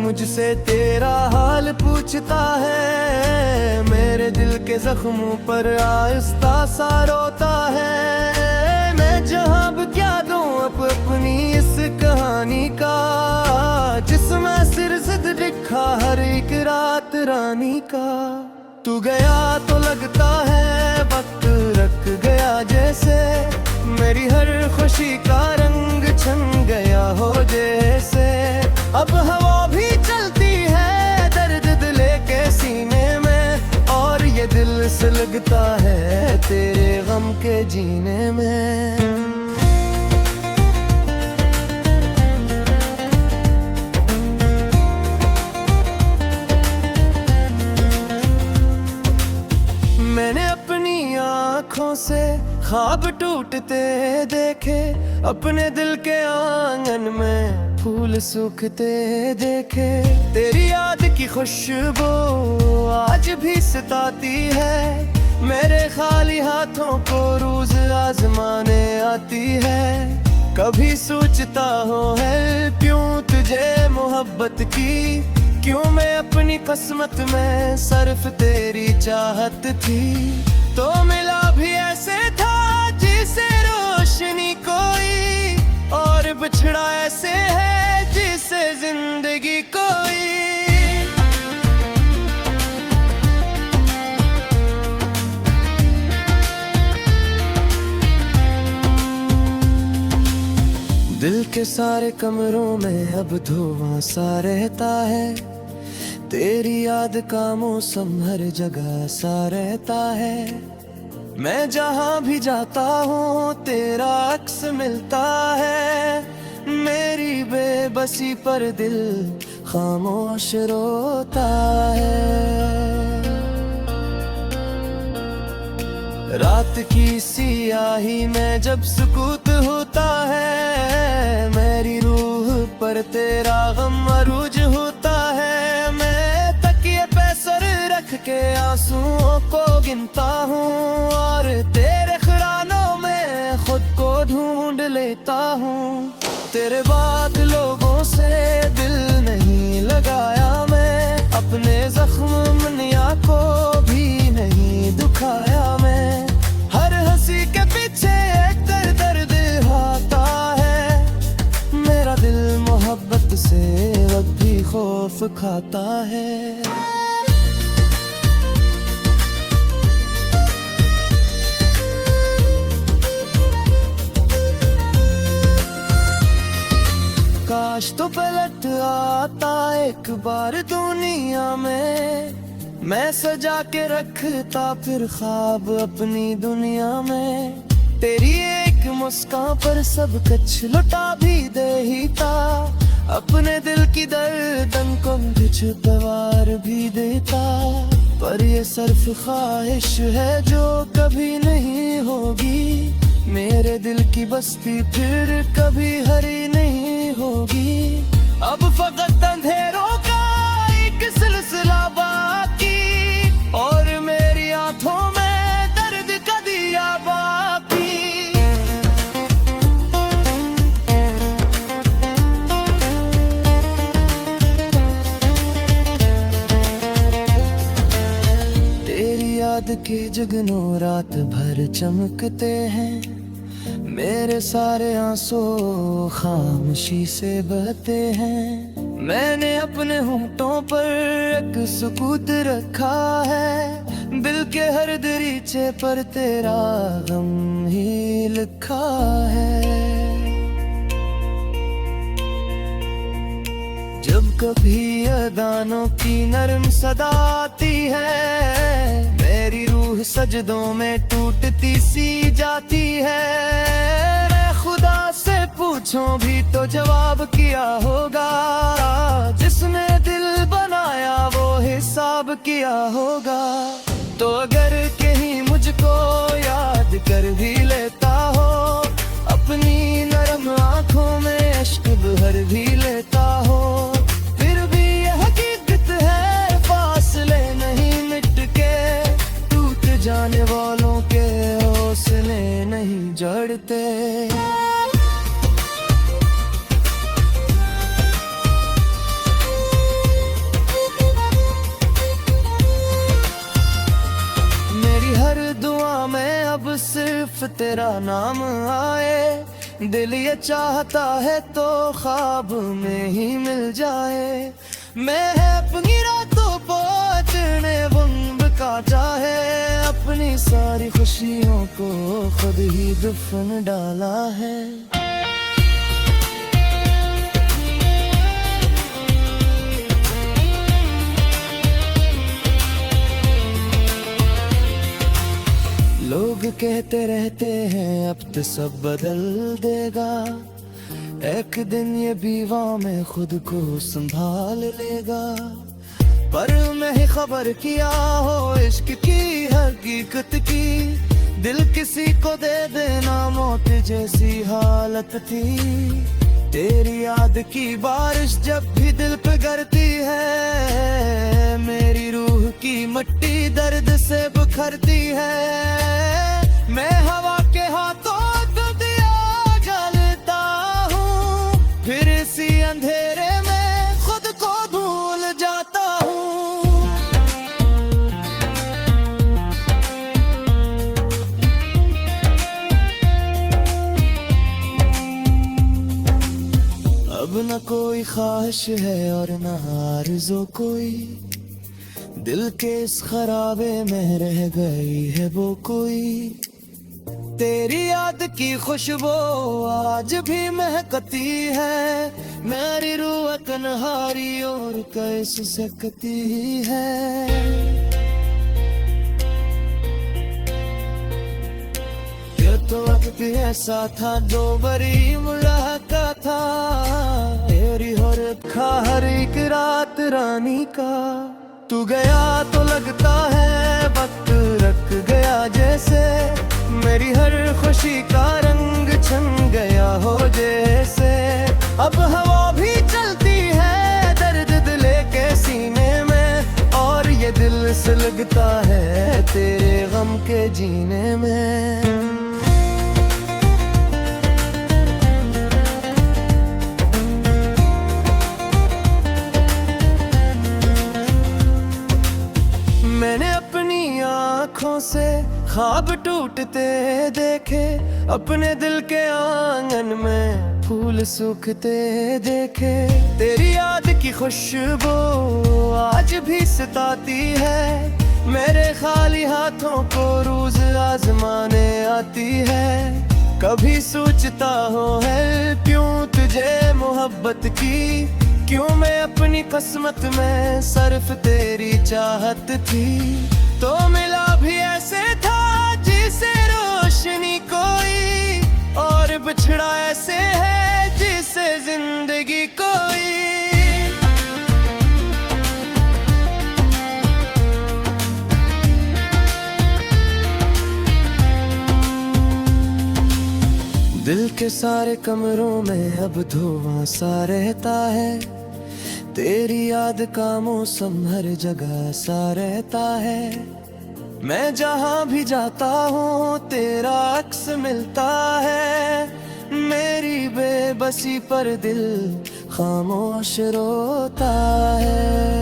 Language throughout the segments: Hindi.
मुझसे तेरा हाल पूछता है, मेरे दिल के जख्मों पर आहिस्ता सा रोता है। मैं जहाँ भी क्या दूं अपनी इस कहानी का, जिसमें सिर जिद लिखा हर एक रात रानी का। तू गया तो लगता है वक्त रख गया जैसे, मेरी हर खुशी का रंग छन गया हो जैसे। अब हवा भी चलती है दर्द दिल के सीने में, और ये दिल से लगता है तेरे गम के जीने में। मैंने अपनी आँखों से ख्वाब टूटते देखे, अपने दिल के आंगन में फूल सूखते देखे। तेरी याद की खुशबू आज भी सताती है, मेरे खाली हाथों को रोज आजमाने आती है। कभी सोचता हूँ है क्यों तुझे मोहब्बत की, क्यों मैं अपनी किस्मत में सिर्फ तेरी चाहत थी। तो मिला भी ऐसे था जिसे रोशनी कोई, और बिछड़ा ऐसे है जिसे जिंदगी कोई। दिल के सारे कमरों में अब धुआं सा रहता है, तेरी याद का मौसम हर जगह सा रहता है। मैं जहाँ भी जाता हूँ तेरा अक्स मिलता है, मेरी बेबसी पर दिल खामोश रोता है। रात की सियाही में जब सुकूत होता है, मेरी रूह पर तेरा गम अरूज होता है। मैं तकिए पे सर रख के आंसुओं को गिनता हूँ, और तेरे खरानों में खुद को ढूंढ लेता हूँ। तेरे बाद लोगों से दिल नहीं लगाया मैं, अपने जख्म मनिया को भी नहीं दुखाया मैं। हर हंसी के पीछे एक दर्द आता है, मेरा दिल मोहब्बत से अब भी खौफ खाता है। काश तो पलट आता एक बार दुनिया में, मैं सजा के रखता फिर ख्वाब अपनी दुनिया में। तेरी एक मुस्कान पर सब कुछ लुटा भी देता, अपने दिल की दर्दन को कुछ दवार भी देता। पर ये सिर्फ ख्वाहिश है जो कभी नहीं होगी, मेरे दिल की बस्ती फिर कभी हरी नहीं होगी। अब फकत अंधेरों का एक सिलसिला बाकी, और मेरी आंखों में दर्द का दिया बाकी। तेरी याद के जुगनू रात भर चमकते हैं, मेरे सारे आंसू खामोशी से बहते हैं। मैंने अपने होंठों पर एक सुकूत रखा है, दिल के हर दरीचे पर तेरा गम ही लिखा है। जब कभी अदानों की नरम सदा आती है, मेरी रूह सजदों में टूटती सी जाती है। मैं खुदा से पूछूं भी तो जवाब किया होगा, जिसने दिल बनाया वो हिसाब किया होगा। तो अगर कहीं मुझको याद कर भी लेता हो, अपनी नरम आंखों में अश्क भर भी लेता हो, फिर भी यह हकीकत है फासले नहीं मिट के, टूट जाने वालों के हौसले नहीं जड़ते। सिर्फ तेरा नाम आए। दिल ये चाहता है तो ख्वाब में ही मिल जाए। मैं है अपनी रातों पहुंचने बम्ब काटा है। अपनी सारी खुशियों को खुद ही दफन डाला है। लोग कहते रहते हैं अब तो सब बदल देगा। एक दिन ये बीवा में खुद को संभाल लेगा। पर मैं ही खबर किया हो इश्क की हकीकत की। दिल किसी को दे देना मौत जैसी हालत थी। तेरी याद की बारिश जब भी दिल पे गिरती है। मेरी रूह की मिट्टी दर्द से बिखरती है। मैं हवा के हाथों दिया जलता हूँ। फिर इसी अंधेरे में खुद को भूल जाता हूँ। अब न कोई ख्वाहिश है और न आरज़ू कोई। दिल के इस खराबे में रह गई है वो कोई। तेरी याद की खुशबू आज भी महकती है। मेरी रूह कन्हारी और कैसे सकती है। ये तो वक्त ऐसा था जो बड़ी मुलाकात था। तेरी हर खा हर एक रात रानी का। तू गया तो लगता है वक्त रख गया जैसे। मेरी हर खुशी का रंग छन गया हो जैसे। अब हवा भी चलती है दर्द दिल के सीने में। और ये दिल से लगता है तेरे गम के जीने में। मैंने अपनी आँखों से ख्वाब टूटते देखे। अपने दिल के आंगन में फूल सूखते देखे। तेरी याद की खुशबू आज भी सताती है। मेरे खाली हाथों को रोज आजमाने आती है। कभी सोचता हूँ है क्यों तुझे मोहब्बत की। क्यों मैं अपनी किस्मत में सिर्फ तेरी चाहत थी। तो मिला भी ऐसे था जिसे रोशनी कोई। और बिछड़ा ऐसे है जिसे जिंदगी कोई। दिल के सारे कमरों में अब धुआं सा रहता है। तेरी याद का मौसम हर जगह सा रहता है। मैं जहाँ भी जाता हूँ तेरा अक्स मिलता है। मेरी बेबसी पर दिल खामोश रोता है।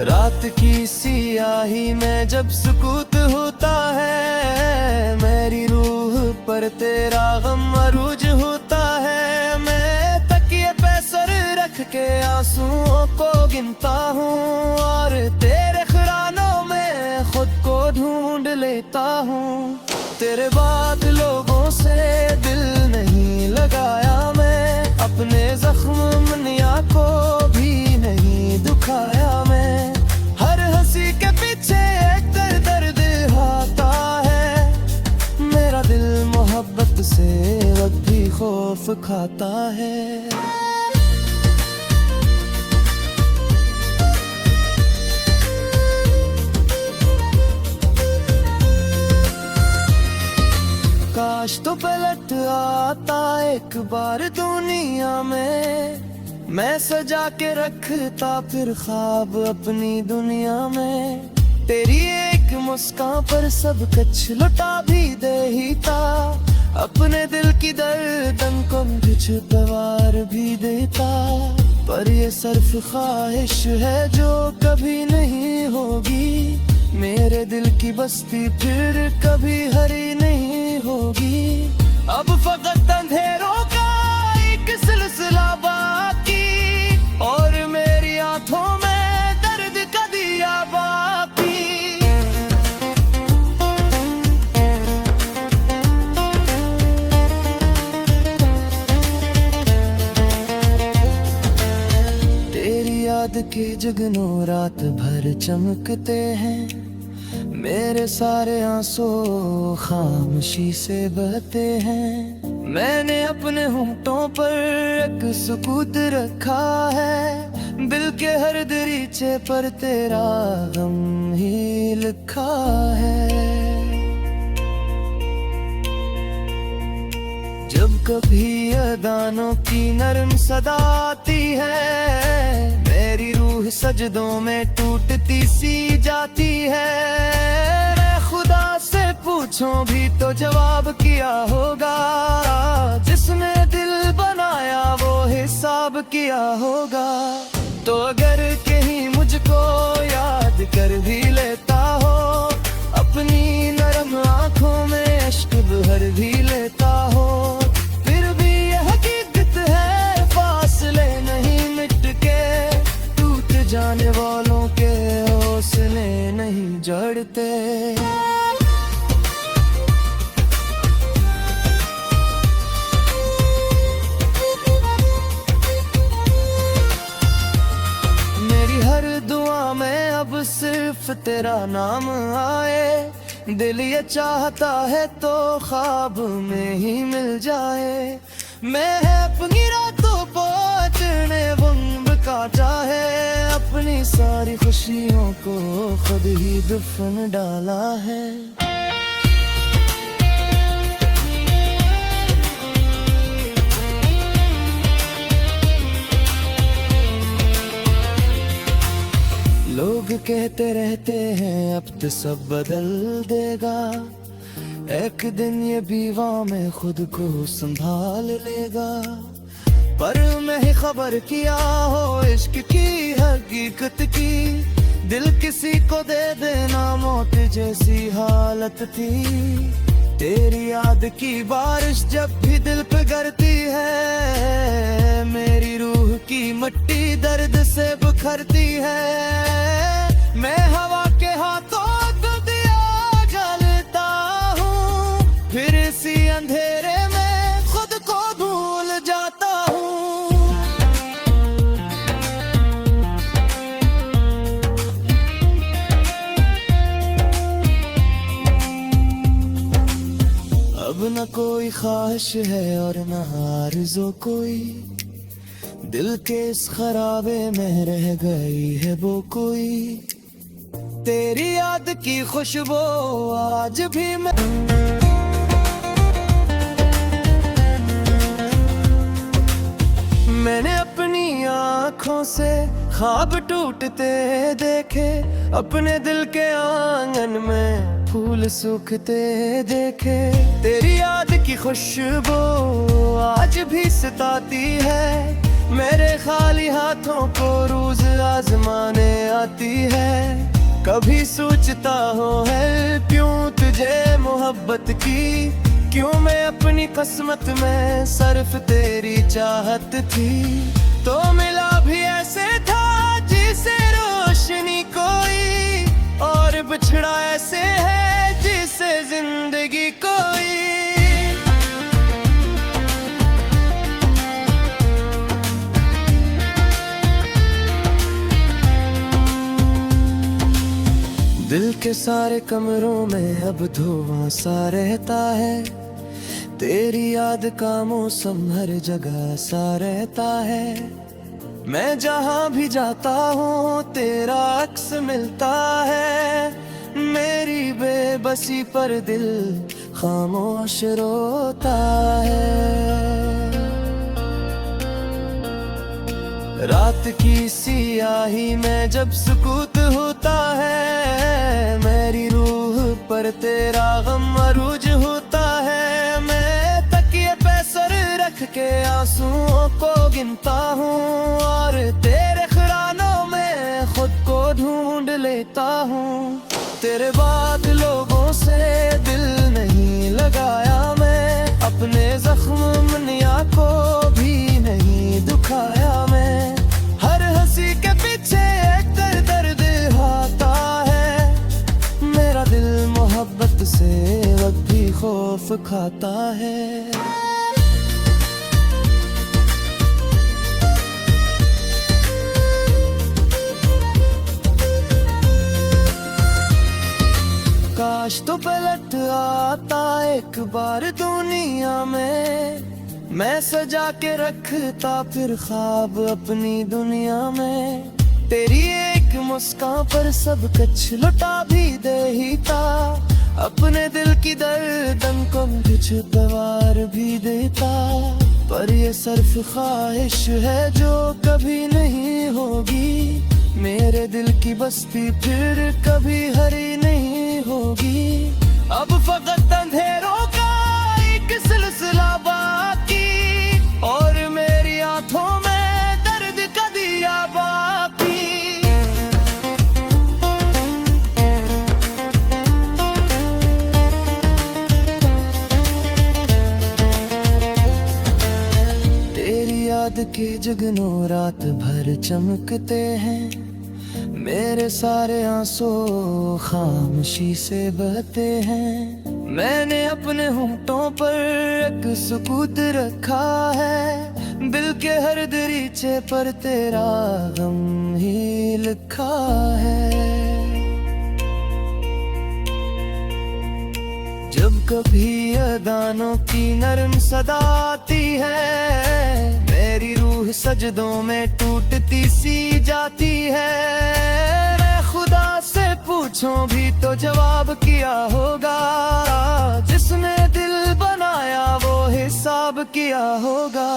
रात की सियाही में जब सुकूत होता है। मेरी रूह पर तेरा गम अरूज होता है। मैं तकिए पे सर रख के आंसुओं को गिनता हूँ। और तेरे खरानों में खुद को ढूंढ लेता हूँ। तेरे बाद लोगों से दिल नहीं लगाया मैं। अपने जख्म मनिया को भी नहीं दुखाया मैं। हर हंसी के पीछे एक दर्द आता है। मेरा दिल मोहब्बत से अब भी खौफ खाता है। काश तो पलट आता एक बार दुनिया में। मैं सजा के रखता फिर ख्वाब अपनी दुनिया में। तेरी एक मुस्कान पर सब कुछ लुटा भी देता। अपने दिल की दर्दन को तुझ पे वार भी देता। पर ये सिर्फ ख्वाहिश है जो कभी नहीं होगी। मेरे दिल की बस्ती फिर कभी हरी नहीं होगी। अब फकत अंधेरों का एक सिलसिला बाकी, और मेरी आंखों में दर्द का दिया बाकी। तेरी याद के जगनों रात भर चमकते हैं, मेरे सारे आंसू खामोशी से बहते हैं। मैंने अपने होंठों पर एक सुकूत रखा है, दिल के हर दरीचे पर तेरा गम ही लिखा है। जब कभी अदानों की नरम सदा आती है, मेरी रूह सजदों में टूटती सी जाती है। मैं खुदा से पूछूं भी तो जवाब किया होगा, जिसने दिल बनाया वो हिसाब किया होगा। तो अगर कहीं मुझको याद कर भी लेता हो, अपनी नरम आंखों में अश्क भर भी लेता हो, फिर भी यह हकीकत है फासले नहीं मिट के, टूट जाने वालों के हौसले नहीं जड़ते। मेरी हर दुआ में अब सिर्फ तेरा नाम आए, दिल ये चाहता है तो ख्वाब में ही मिल जाए। मैं अपनी रातों पहुंचने वंब का चाहे, अपनी सारी खुशियों को खुद ही दफन डाला है। लोग कहते रहते हैं अब तो सब बदल देगा, एक दिन ये बीवा में खुद को संभाल लेगा। पर मैं ही खबर किया हो इश्क की हकीकत की, दिल किसी को दे देना मौत जैसी हालत थी। तेरी याद की बारिश जब भी दिल पे गिरती है, मेरी रूह की मिट्टी दर्द से बिखरती है। मैं हवा के हाथों को दिया जलता हूँ, फिर इसी अंधेरे में खुद को भूल जाता हूँ। अब न कोई ख्वाहिश है और न आरज़ू कोई, दिल के इस खराबे में रह गई है वो कोई। तेरी याद की खुशबू आज भी मैंने अपनी आँखों से ख्वाब टूटते देखे, अपने दिल के आंगन में फूल सूखते देखे। तेरी याद की खुशबू आज भी सताती है, मेरे खाली हाथों को रोज आजमाने आती है। कभी सोचता हूँ है क्यों तुझे मोहब्बत की, क्यों मैं अपनी किस्मत में सिर्फ तेरी चाहत थी। तो मिला भी ऐसे था जिसे रोशनी कोई, और बिछड़ा ऐसे है जिसे जिंदगी कोई। दिल के सारे कमरों में अब धुआं सा रहता है, तेरी याद का मौसम हर जगह सा रहता है। मैं जहाँ भी जाता हूँ तेरा अक्स मिलता है, मेरी बेबसी पर दिल खामोश रोता है। रात की सियाही में जब सुकूत होता है, मेरी रूह पर तेरा गम अरूज होता है। मैं तकिए पे सर रख के आंसुओं को गिनता हूँ, और तेरे खरानों में खुद को ढूंढ लेता हूँ। तेरे बाद लोगों से दिल नहीं लगाया मैं, अपने जख्म मनिया को भी नहीं दुखाया मैं। हर हंसी के पीछे एक दर्द आता है, मेरा दिल मोहब्बत से वक्त भी खौफ खाता है। काश तो पलट आता एक बार दुनिया में, मैं सजा के रखता फिर ख्वाब अपनी दुनिया में। तेरी एक मुस्कान पर सब कुछ लुटा भी देता, अपने दिल की दर्दन को कुछ दवार भी देता। पर ये सिर्फ ख्वाहिश है जो कभी नहीं होगी, मेरे दिल की बस्ती फिर कभी हरी नहीं होगी। अब फकत अंधेरों का एक सिलसिला बाकी, और मेरी आंखों में दर्द का दिया बाकी। तेरी याद के जगनों रात भर चमकते हैं, मेरे सारे आंसू खामोशी से बहते हैं। मैंने अपने होंठों पर एक सुकूत रखा है, दिल के हर दरीचे पर तेरा गम ही लिखा है। जब कभी अदानों की नरम सदा आती है, मेरी रूह सजदों में टूटती सी जाती है। मैं खुदा से पूछूं भी तो जवाब किया होगा, जिसने दिल बनाया वो हिसाब किया होगा।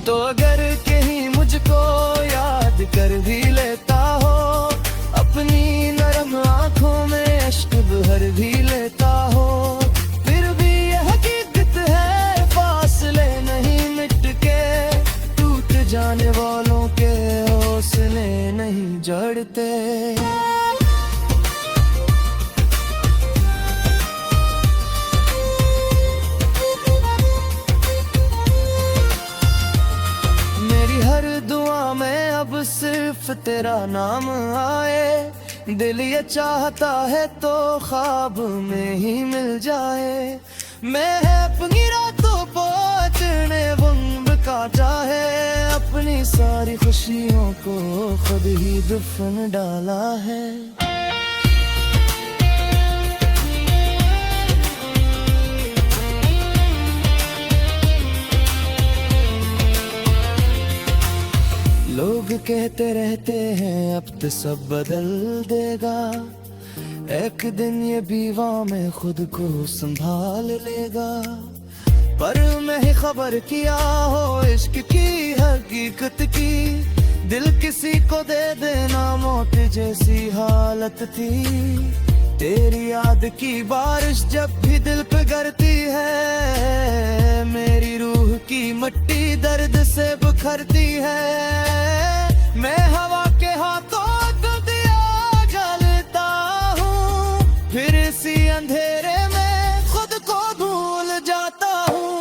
तो अगर कहीं मुझको याद कर भी लेता हो, अपनी नरम आंखों में अश्क भर भी लेता हो, फिर भी यह हकीकत है फासले नहीं मिट के, टूट जाने वालों के हौसले नहीं जड़ते। मेरी हर दुआ में अब सिर्फ तेरा नाम आए, दिल ये चाहता है तो ख्वाब में ही मिल जाए। मैं अपनी रातों पहुंचने वंब काटा है, अपनी सारी खुशियों को खुद ही दफन डाला है। लोग कहते रहते हैं अब तो सब बदल देगा, एक दिन ये दीवा में खुद को संभाल लेगा। पर मैं ही खबर किया हो इश्क की हकीकत की, दिल किसी को दे देना मौत जैसी हालत थी। तेरी याद की बारिश जब भी दिल पे गिरती है, मेरी रूह की मिट्टी दर्द से बिखरती है। मैं हवा के हाथों तो दिया जलता हूँ, फिर इसी अंधेरे में खुद को भूल जाता हूँ।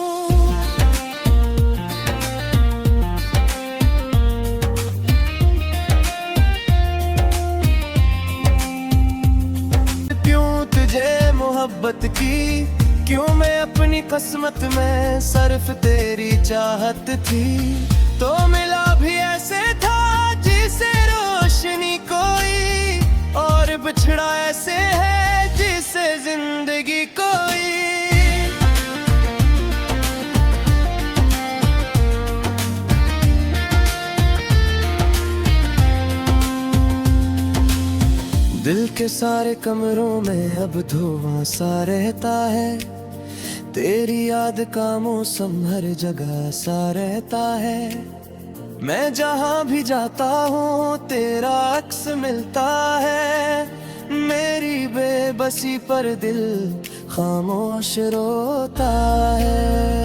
क्यों तुझे मोहब्बत की, क्यों मैं अपनी किस्मत में सिर्फ तेरी चाहत थी। तो मिला भी ऐसे था जिसे रोशनी कोई, और बिछड़ा ऐसे है जिसे जिंदगी कोई। दिल के सारे कमरों में अब धुआं सा रहता है, तेरी याद का मौसम हर जगह सा रहता है। मैं जहाँ भी जाता हूँ तेरा अक्स मिलता है, मेरी बेबसी पर दिल खामोश रोता है।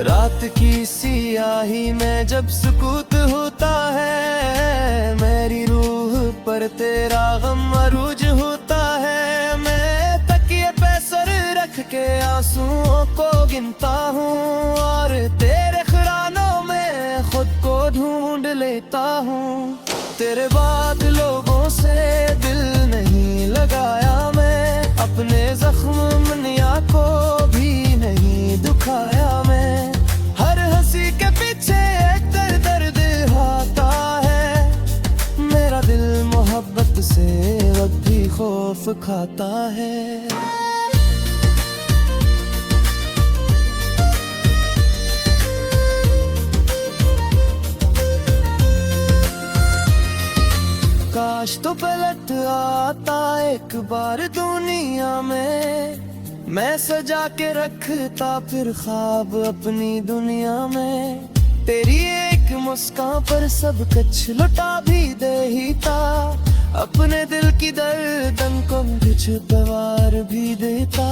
रात की सियाही में जब सुकूत होता है, मेरी रूह तेरा गम अरूज होता है। मैं तकिए पे सर रख के आंसुओं को गिनता हूँ और तेरे खिरानों में खुद को ढूंढ लेता हूँ। तेरे बाद लोगों से दिल नहीं लगाया मैं, अपने जख्म मनिया को भी नहीं दुखाया मैं। हर हंसी के पीछे एक दर्द आता है, मेरा दिल मोहब्बत से अब भी खौफ खाता है। काश तो पलट आता एक बार दुनिया में, मैं सजा के रखता फिर ख्वाब अपनी दुनिया में। तेरी एक मुस्कान पर सब कुछ लुटा भी देता, अपने दिल की दर्दन को कुछ दवार भी देता।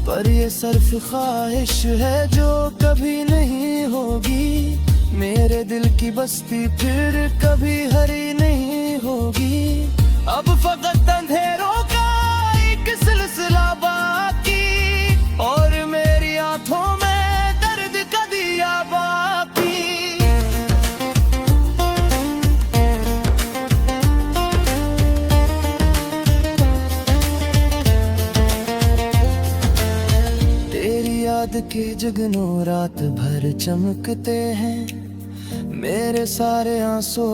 पर ये सिर्फ ख्वाहिश है जो कभी नहीं होगी, मेरे दिल की बस्ती फिर कभी हरी नहीं होगी। अब फकत अंधेरों का एक सिलसिला बाकी, और मेरी आंखों में दर्द का दिया बाकी। तेरी याद के जगनों रात भर चमकते हैं, मेरे सारे आंसू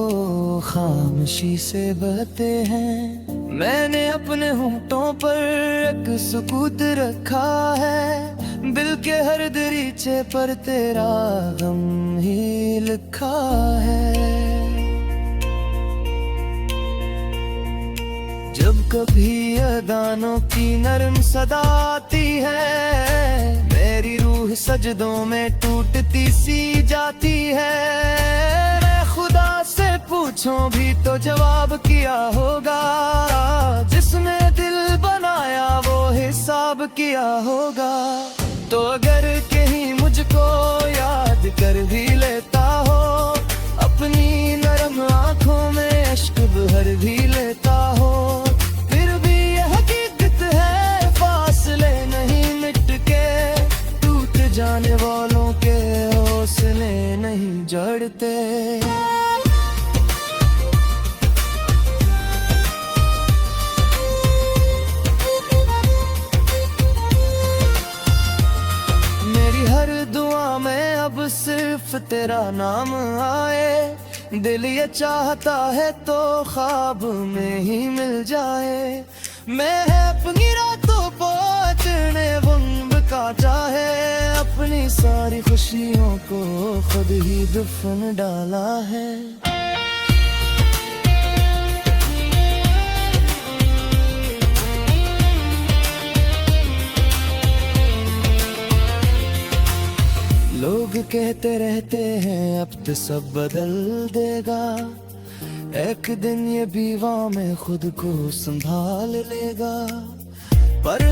खामोशी से बहते हैं। मैंने अपने होंठों पर एक सुकूत रखा है, दिल के हर दरीचे पर तेरा गम ही लिखा है। जब कभी अदानों की नरम सदा आती है, मेरी रूह सजदों में टूटती सी जाती है। मैं खुदा से पूछूं भी तो जवाब किया होगा, जिसने दिल बनाया वो हिसाब किया होगा। तो अगर कहीं मुझको याद कर भी लेता हो, अपनी नरम आंखों में अश्क भर भी लेता हो, फिर भी यह हकीकत है फासले नहीं मिट के, टूट जाने वालों के हौसले नहीं जड़ते। मेरी हर दुआ में अब सिर्फ तेरा नाम आए, दिल ये चाहता है तो ख्वाब में ही मिल जाए। मैं अपनी रातों पहुंचने वंब का चाहे, अपनी सारी खुशियों को खुद ही दफन डाला है। लोग कहते रहते हैं अब तो सब बदल देगा, एक दिन ये बीवा में खुद को संभाल लेगा। पर